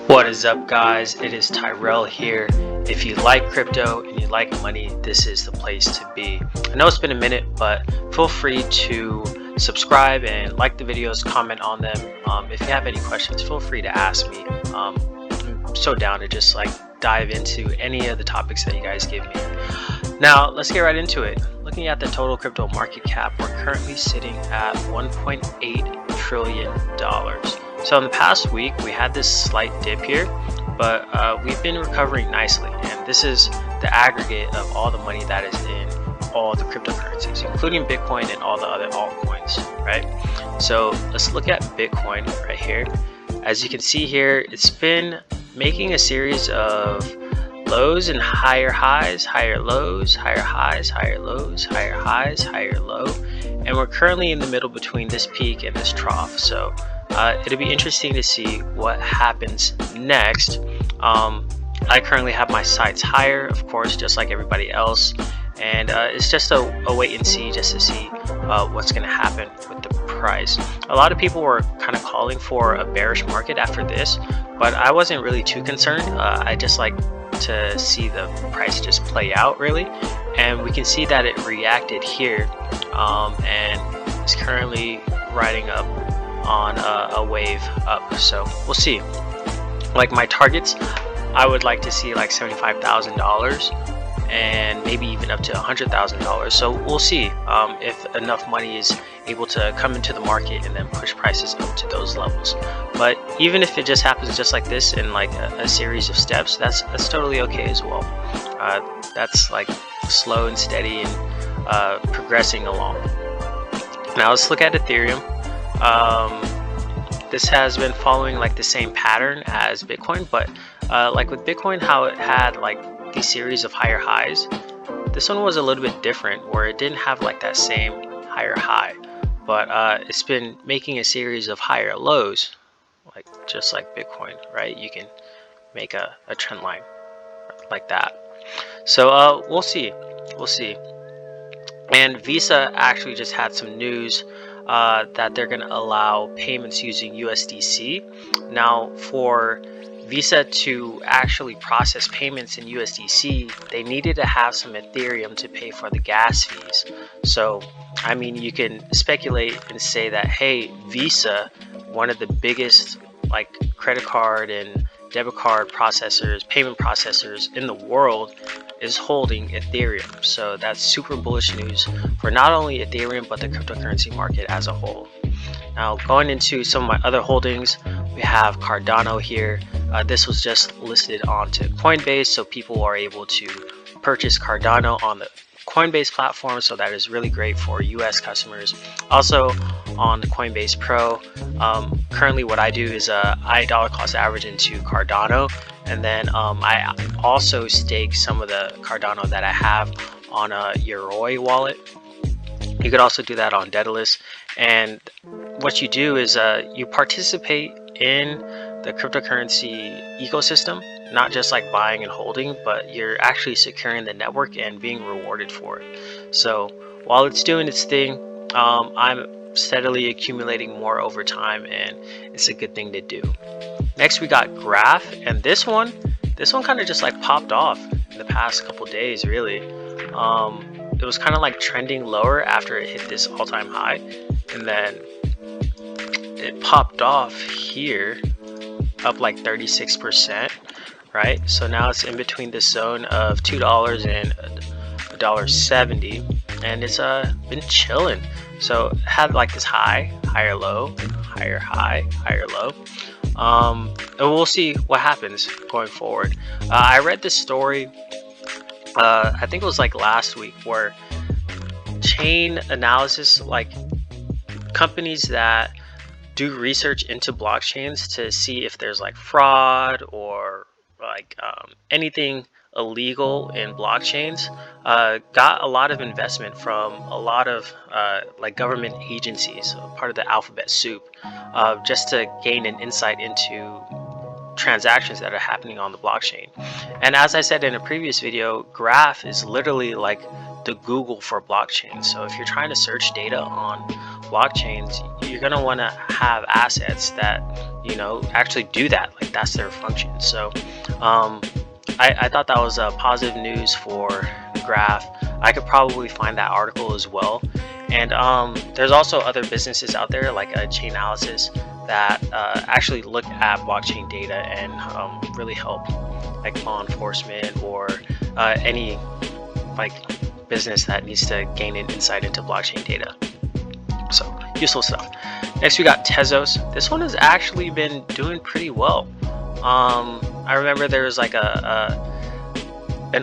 What is up, guys? It is Tyrell here. If you like crypto and you like money, this is the place to be. I know it's been a minute, but feel free to subscribe and like the videos, comment on them. If you have any questions, feel free to ask me. I'm so down to just dive into any of the topics that you guys give me. Now, let's get right into it. Looking at the total crypto market cap, we're currently sitting at $1.8 trillion. So in the past week, we had this slight dip here, but we've been recovering nicely. And this is the aggregate of all the money that is in all the cryptocurrencies, including Bitcoin and all the other altcoins, right? So let's look at Bitcoin right here. As you can see here, it's been making a series of lows and higher highs, higher lows, higher highs, higher lows, higher highs, higher low. And we're currently in the middle between this peak and this trough. So it'll be interesting to see what happens next. I currently have my sights higher, of course, just like everybody else. And it's just a wait and see, just to see what's going to happen with the price. A lot of people were kind of calling for a bearish market after this, but I wasn't really too concerned. I just like to see the price just play out, really. And we can see that it reacted here and is currently riding up on a wave up. So we'll see. Like my targets, I would like to see like $75,000 and maybe even up to $100,000. So we'll see if enough money is able to come into the market and then push prices up to those levels. But even if it just happens just like this in like a series of steps, that's totally okay as well. That's like slow and steady and progressing along. Now let's look at Ethereum. This has been following like the same pattern as Bitcoin, but like with Bitcoin, how it had like these series of higher highs, this one was a little bit different, where it didn't have like that same higher high, but it's been making a series of higher lows, like just like Bitcoin, right? You can make a trend line like that. So we'll see. And Visa actually just had some news that they're going to allow payments using USDC. Now, for Visa to actually process payments in USDC, they needed to have some Ethereum to pay for the gas fees. So, I mean, you can speculate and say that, hey, Visa, one of the biggest like credit card and debit card processors, payment processors in the world, is holding Ethereum. So that's super bullish news for not only Ethereum, but the cryptocurrency market as a whole. Now, going into some of my other holdings, we have Cardano here. This was just listed onto Coinbase, so people are able to purchase Cardano on the Coinbase platform, so that is really great for US customers. Also on the Coinbase Pro, currently what I do is I dollar cost average into Cardano, and then I also stake some of the Cardano that I have on a Yoroi wallet. You could also do that on Daedalus, and what you do is you participate in the cryptocurrency ecosystem, not just like buying and holding, but you're actually securing the network and being rewarded for it. So while it's doing its thing, I'm steadily accumulating more over time, and it's a good thing to do. Next, we got Graph, and this one kind of just like popped off in the past couple days, really. It was kind of like trending lower after it hit this all-time high, and then it popped off here up like 36%, right? So now it's in between this zone of $2 and $1.70, and it's been chilling. So it had like this high, higher low, higher high, higher low. And we'll see what happens going forward. I read this story, I think it was like last week, where chain analysis, like companies that do research into blockchains to see if there's like fraud or like anything illegal in blockchains, got a lot of investment from a lot of like government agencies, part of the alphabet soup, just to gain an insight into transactions that are happening on the blockchain. And as I said in a previous video, Graph is literally like the Google for blockchain. So if you're trying to search data on blockchains, you're going to want to have assets that you know, actually do that. Like, that's their function. So I thought that was positive news for Graph. I could probably find that article as well. And there's also other businesses out there like Chainalysis that actually look at blockchain data and really help like law enforcement or any like business that needs to gain an insight into blockchain data. So useful stuff. Next we got Tezos. This one has actually been doing pretty well. I remember there was like an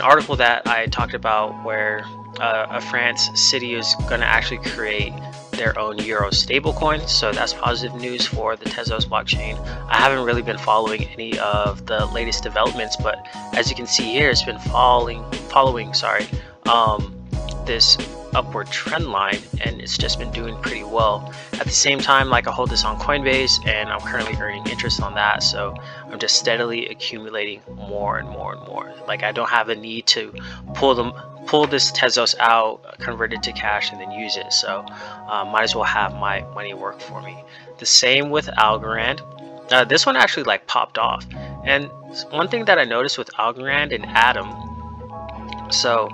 article that I talked about where a France city is going to actually create their own euro stablecoin, so that's positive news for the Tezos blockchain. I haven't really been following any of the latest developments, but as you can see here, it's been following this upward trend line, and it's just been doing pretty well. At the same time, like I hold this on Coinbase and I'm currently earning interest on that, so I'm just steadily accumulating more and more and more. Like, I don't have a need to pull this Tezos out, convert it to cash, and then use it. So might as well have my money work for me. The same with Algorand. This one actually like popped off, and one thing that I noticed with Algorand and Atom, so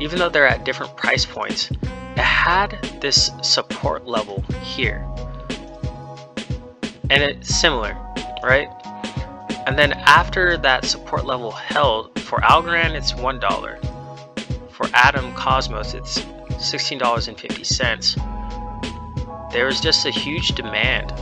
even though they're at different price points, it had this support level here, and it's similar, right? And then after that support level held, for Algorand it's $1. For Atom Cosmos it's $16.50. There's just a huge demand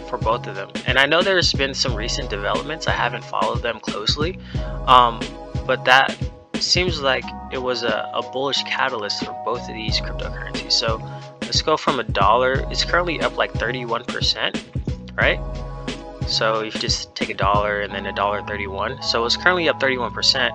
for both of them, and I know there's been some recent developments. I haven't followed them closely, but that seems like it was a bullish catalyst for both of these cryptocurrencies. So let's go from $1. It's currently up like 31%, right? So if you just take $1 and then $1.31, so it's currently up 31%.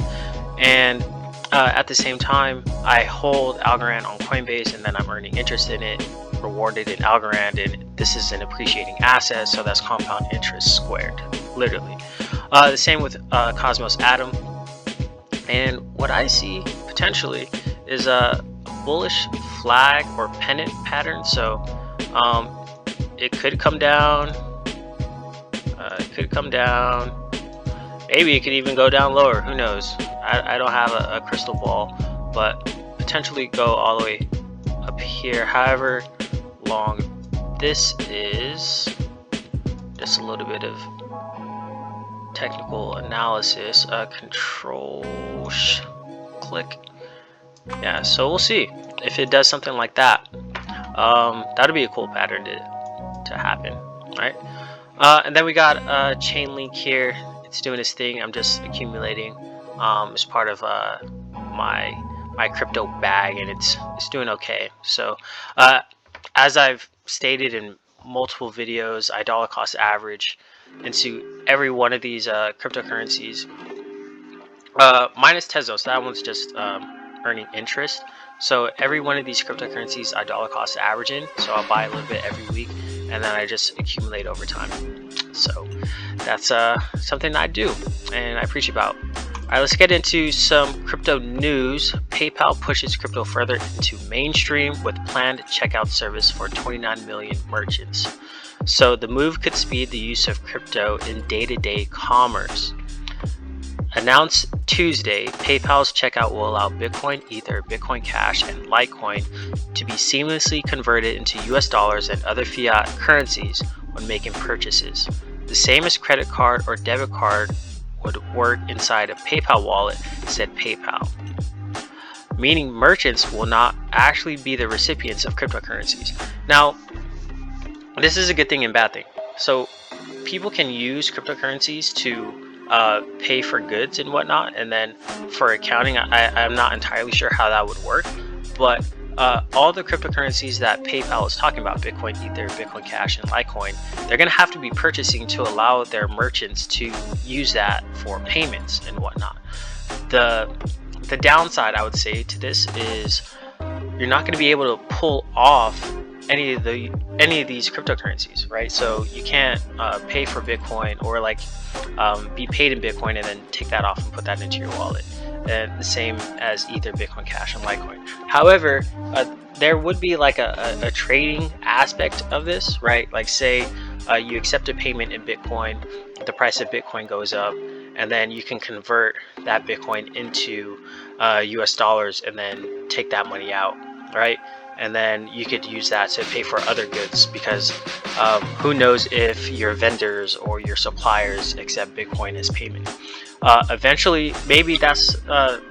And at the same time, I hold Algorand on Coinbase, and then I'm earning interest in it, rewarded in Algorand, and this is an appreciating asset, so that's compound interest squared, literally. The same with Cosmos Atom. And what I see potentially is a bullish flag or pennant pattern. So it could come down. Maybe it could even go down lower. Who knows? I don't have a crystal ball, but potentially go all the way up here. However long this is, just a little bit of technical analysis. Control click. Yeah, so we'll see if it does something like that. That'll be a cool pattern to happen, right? And then we got Chainlink here. It's doing its thing. I'm just accumulating as part of my crypto bag, and it's doing okay. So as I've stated in multiple videos, I dollar cost average into every one of these cryptocurrencies, minus Tezos. That one's just earning interest. So every one of these cryptocurrencies I dollar cost average in, so I'll buy a little bit every week, and then I just accumulate over time. So that's something I do and I preach about. Alright, let's get into some crypto news. PayPal pushes crypto further into mainstream with planned checkout service for 29 million merchants. So the move could speed the use of crypto in day-to-day commerce. Announced Tuesday, PayPal's checkout will allow Bitcoin, Ether, Bitcoin Cash, and Litecoin to be seamlessly converted into US dollars and other fiat currencies when making purchases. The same as credit card or debit card would work inside a PayPal wallet, said PayPal. Meaning merchants will not actually be the recipients of cryptocurrencies. Now, this is a good thing and bad thing. So people can use cryptocurrencies to pay for goods and whatnot, and then for accounting, I'm not entirely sure how that would work, but all the cryptocurrencies that PayPal is talking about, Bitcoin, Ether, Bitcoin Cash, and Litecoin, they're going to have to be purchasing to allow their merchants to use that for payments and whatnot. The downside, I would say, to this is you're not going to be able to pull off any of these cryptocurrencies, right? So you can't pay for Bitcoin or like be paid in Bitcoin and then take that off and put that into your wallet. And the same as Ether, Bitcoin Cash, and Litecoin. However, there would be like a trading aspect of this, right? Like say you accept a payment in Bitcoin, the price of Bitcoin goes up, and then you can convert that Bitcoin into US dollars and then take that money out, right? And then you could use that to pay for other goods, because who knows if your vendors or your suppliers accept Bitcoin as payment. Eventually, maybe that's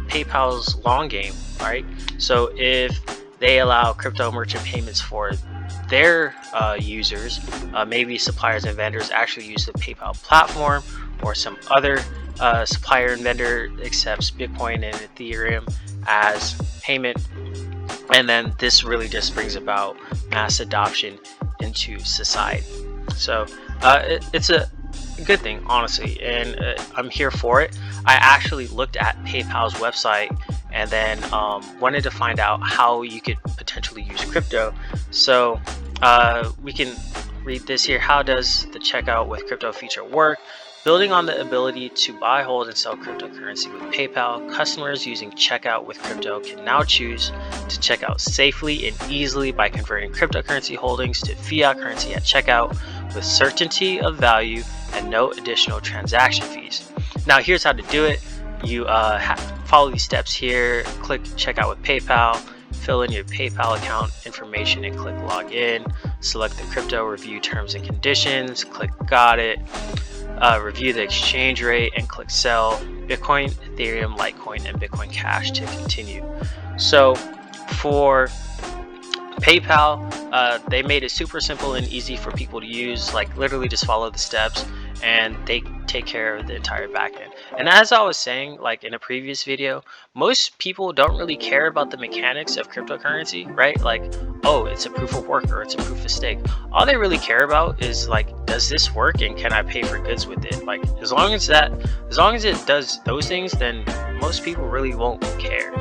PayPal's long game, right? So if they allow crypto merchant payments for their users, maybe suppliers and vendors actually use the PayPal platform, or some other supplier and vendor accepts Bitcoin and Ethereum as payment. And then this really just brings about mass adoption into society. So it's a good thing, honestly, and I'm here for it. I actually looked at PayPal's website and then wanted to find out how you could potentially use crypto. So we can read this here. How does the checkout with crypto feature work? Building on the ability to buy, hold, and sell cryptocurrency with PayPal, customers using checkout with crypto can now choose to check out safely and easily by converting cryptocurrency holdings to fiat currency at checkout with certainty of value and no additional transaction fees. Now here's how to do it. You follow these steps here. Click checkout with PayPal, fill in your PayPal account information and click login. Select the crypto, review terms and conditions, click got it. Review the exchange rate and click sell Bitcoin, Ethereum, Litecoin, and Bitcoin Cash to continue. So for PayPal, they made it super simple and easy for people to use. Like, literally just follow the steps and they take care of the entire backend. And as I was saying, like in a previous video, most people don't really care about the mechanics of cryptocurrency, right? Like, oh, it's a proof of work or it's a proof of stake. All they really care about is like, does this work and can I pay for goods with it? Like, as long as it does those things, then most people really won't care.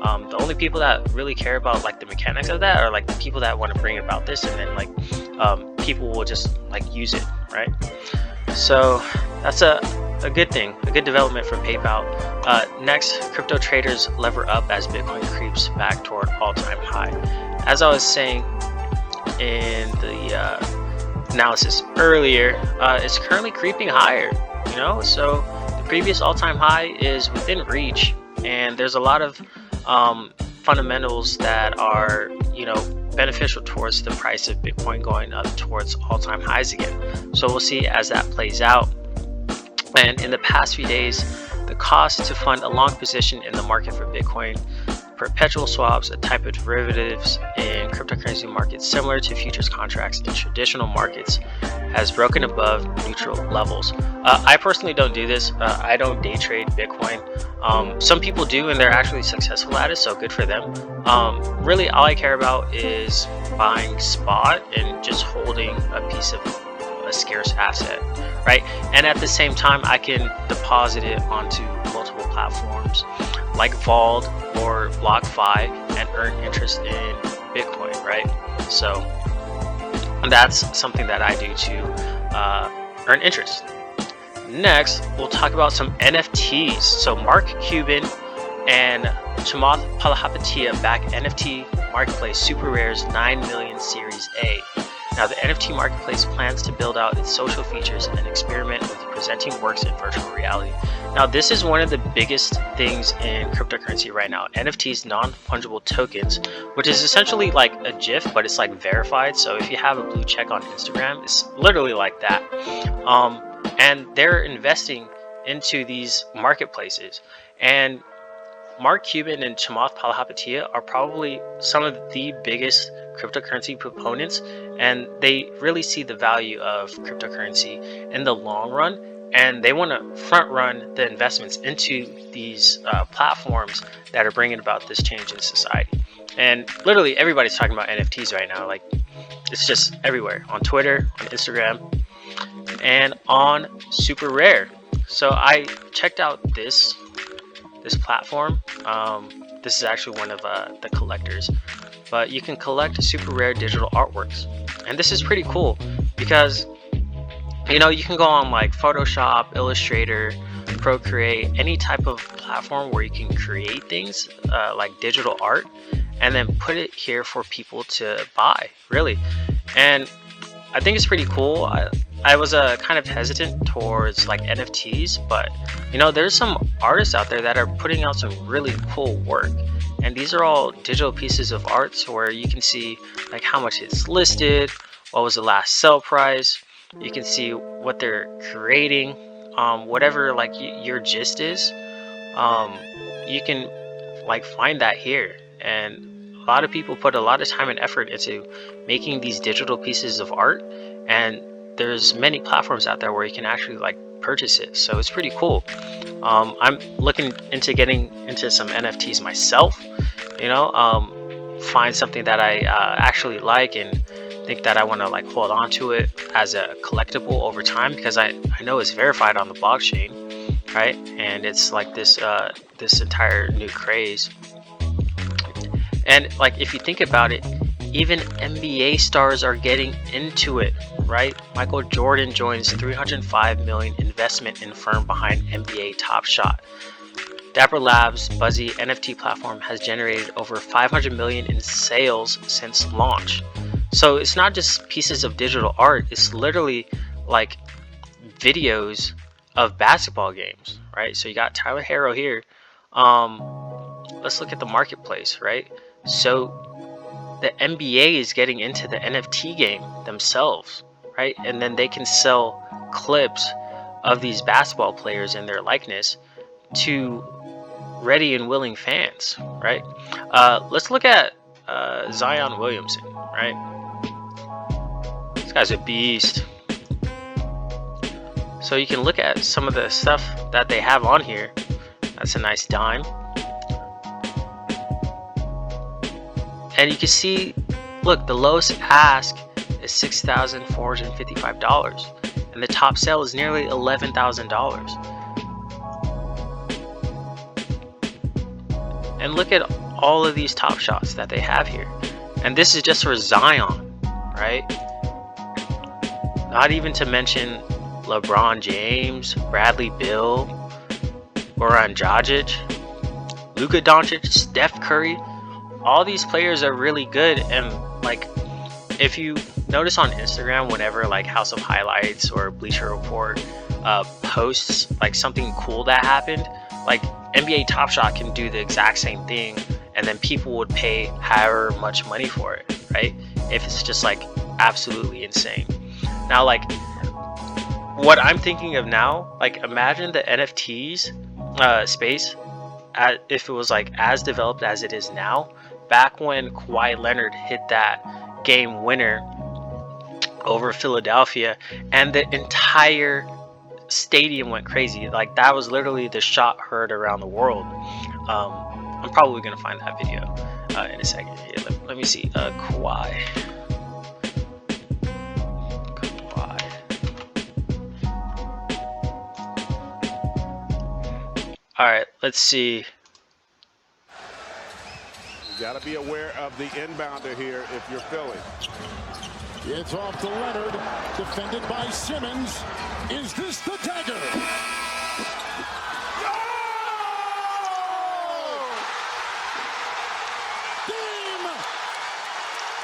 The only people that really care about like the mechanics of that are like the people that want to bring about this, and then like people will just like use it, right? So that's a good thing, a good development for PayPal. Next, crypto traders lever up as Bitcoin creeps back toward all-time high. As I was saying in the analysis earlier, it's currently creeping higher, you know? So the previous all-time high is within reach, and there's a lot of fundamentals that are, you know, beneficial towards the price of Bitcoin going up towards all-time highs again. So we'll see as that plays out. And in the past few days, the cost to fund a long position in the market for Bitcoin, perpetual swaps, a type of derivatives in cryptocurrency markets similar to futures contracts in traditional markets, has broken above neutral levels. I personally don't do this. I don't day trade Bitcoin. Some people do, and they're actually successful at it, so good for them. Really, all I care about is buying spot and just holding a piece of a scarce asset, right? And at the same time, I can deposit it onto multiple platforms like Vauld or BlockFi and earn interest in Bitcoin, right? So that's something that I do to earn interest. Next, we'll talk about some NFTs. So Mark Cuban and Chamath Palihapitiya back NFT marketplace Super Rare's 9 million Series A. Now, the NFT marketplace plans to build out its social features and experiment with presenting works in virtual reality. Now, this is one of the biggest things in cryptocurrency right now. NFTs, non-fungible tokens, which is essentially like a GIF, but it's like verified. So if you have a blue check on Instagram, it's literally like that. And they're investing into these marketplaces. And Mark Cuban and Chamath Palihapitiya are probably some of the biggest cryptocurrency proponents, and they really see the value of cryptocurrency in the long run, and they want to front run the investments into these platforms that are bringing about this change in society. And literally everybody's talking about NFTs right now. Like, it's just everywhere, on Twitter, on Instagram, and on Super Rare. So I checked out this platform. This is actually one of the collectors, but you can collect super rare digital artworks, and this is pretty cool because, you know, you can go on like Photoshop, Illustrator, Procreate, any type of platform where you can create things like digital art, and then put it here for people to buy, really. And I think it's pretty cool. I was kind of hesitant towards like NFTs, but you know, there's some artists out there that are putting out some really cool work, and these are all digital pieces of art, so where you can see like how much it's listed, what was the last sell price, you can see what they're creating, whatever like your gist is, you can like find that here. And a lot of people put a lot of time and effort into making these digital pieces of art, and there's many platforms out there where you can actually like purchase it, so it's pretty cool. I'm looking into getting into some NFTs myself, you know, find something that I actually like and think that I want to like hold on to it as a collectible over time, because I know it's verified on the blockchain, right? And it's like this this entire new craze. And like if you think about it, even NBA stars are getting into it, right? Michael Jordan joins $305 million investment in firm behind NBA Top Shot. Dapper Labs' Buzzy NFT platform has generated over $500 million in sales since launch. So it's not just pieces of digital art, it's literally like videos of basketball games, right? So you got Tyler Herro here. Let's look at the marketplace, right? So the NBA is getting into the NFT game themselves, right? And then they can sell clips of these basketball players and their likeness to ready and willing fans, right? Let's look at Zion Williamson, right? This guy's a beast. So you can look at some of the stuff that they have on here. That's a nice dime. And you can see, look, the lowest ask is $6,455, and the top sale is nearly $11,000. And look at all of these top shots that they have here, and this is just for Zion, right? Not even to mention LeBron James, Bradley Beal, Goran Dragic, Luka Doncic, Steph Curry. All these players are really good, and like if you notice on Instagram, whenever like House of Highlights or Bleacher Report posts like something cool that happened, like NBA Top Shot can do the exact same thing, and then people would pay however much money for it, right? If it's just like absolutely insane. Now, like what I'm thinking of now, like imagine the NFTs space if it was like as developed as it is now, back when Kawhi Leonard hit that game winner over Philadelphia and the entire stadium went crazy. Like that was literally the shot heard around the world. I'm probably gonna find that video in a second. Here, let me see. Kawhi. All right, let's see. You got to be aware of the inbounder here if you're Philly. It's off to Leonard, defended by Simmons. Is this the dagger? Game!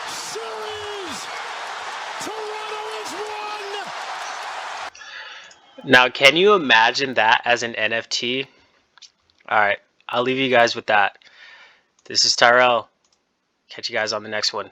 Series! Toronto is won! Now, can you imagine that as an NFT? All right, I'll leave you guys with that. This is Tyrell. Catch you guys on the next one.